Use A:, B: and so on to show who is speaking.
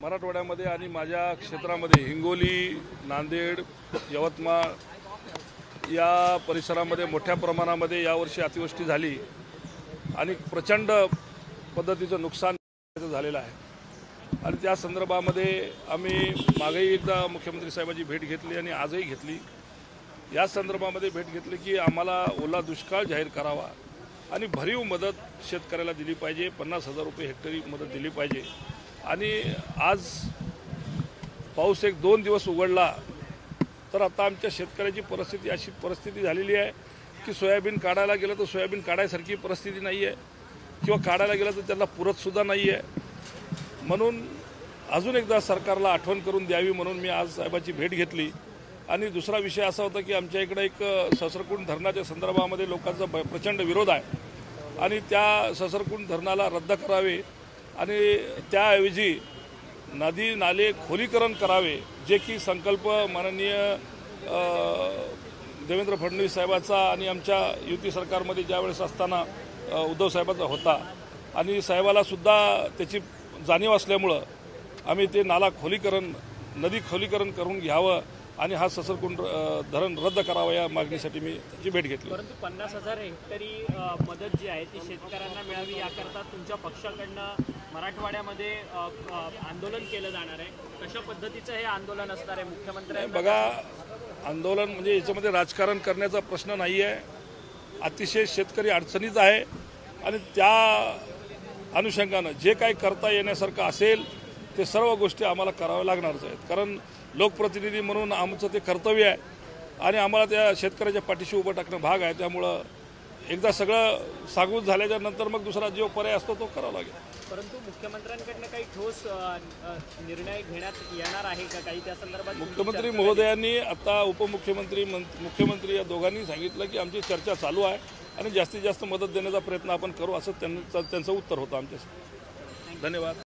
A: मराठवाड्यामध्ये आणि माझ्या क्षेत्रामध्ये हिंगोली, नांदेड, यवतमाळ या परिसरामध्ये मोठ्या प्रमाणामध्ये यावर्षी अतिवृष्टी झाली आणि प्रचंड पद्धतीचं नुकसान झालेलं आहे। आणि त्या संदर्भामध्ये आम्ही मागेही एकदा मुख्यमंत्री साहेबांची भेट घेतली आणि आजही घेतली। या संदर्भामध्ये भेट घेतली की आम्हाला ओला दुष्काळ जाहीर करावा आणि भरीव मदत शेतकऱ्याला दिली पाहिजे, 50,000 रुपये हेक्टरी मदत दिली पाहिजे। आणि आज पाऊस 1-2 दिवस उघडला तर आता आमच्या शेतकऱ्याची परिस्थिती अशी परिस्थिती झालेली आहे की सोयाबीन काढायला गेलं तर सोयाबीन काढायसारखी परिस्थिती नाही आहे किंवा काढायला गेलं तर त्याला पुरतसुद्धा नाही आहे। म्हणून अजून एकदा सरकारला आठवण करून द्यावी म्हणून मी आज साहेबांची भेट घेतली। आणि दुसरा विषय असा होता की आमच्या इकडे एक ससरकुंड धरणाच्या संदर्भामध्ये लोकांचा प्रचंड विरोध आहे आणि त्या ससरकुंड धरणाला रद्द करावे आणि त्याऐवजी नदी नाले खोलीकरण करावे, जे की संकल्प माननीय देवेंद्र फडणवीस साहेबाचा आणि आमच्या युती सरकारमध्ये ज्यावेळेस असताना उद्धव साहेबाचा होता आणि साहेबाला सुद्धा त्याची जाणीव असल्यामुळं आम्ही ते नाला खोलीकरण नदी खोलीकरण करून घ्यावं आणि हा ससरकुंड धरण रद्द करावं या मागणीसाठी मी त्याची भेट घेतली।
B: परंतु 50,000 हेक्टरी मदत जी आहे ती शेतकऱ्यांना मिळावी याकरता तुमच्या पक्षाकडनं मराठवाड्यामध्ये आंदोलन केलं जाणार आहे। कशा पद्धतीचं हे आंदोलन असणार आहे? मुख्यमंत्र्यांना
A: बघा, आंदोलन म्हणजे याच्यामध्ये राजकारण करण्याचा प्रश्न नाही आहे। अतिशय शेतकरी अडचणीत आहे आणि त्या अनुषंगानं जे काही करता येण्यासारखं असेल ते सर्व गोष्टी आम्हाला कराव्या लागणारच आहेत, कारण लोकप्रतिनिधी म्हणून आमचं ते कर्तव्य आहे आणि आम्हाला त्या शेतकऱ्याच्या पाठीशी उभं टाकणं भाग आहे। त्यामुळं एकदा सगळं सागूत झाल्याच्या नंतर मग दुसरा जो पर्याय असतो तो करावा लागेल।
B: परंतु मुख्यमंत्र्यांकडनं काही ठोस निर्णय घेण्यात येणार आहे का काही त्या संदर्भात?
A: मुख्यमंत्री महोदयांनी आता उपमुख्यमंत्री मुख्यमंत्री या दोघांनी सांगितलं की आमची चर्चा चालू आहे आणि जास्तीत जास्त मदत देण्याचा प्रयत्न आपण करू, असं त्यांचं उत्तर होतं आमच्यासाठी। धन्यवाद।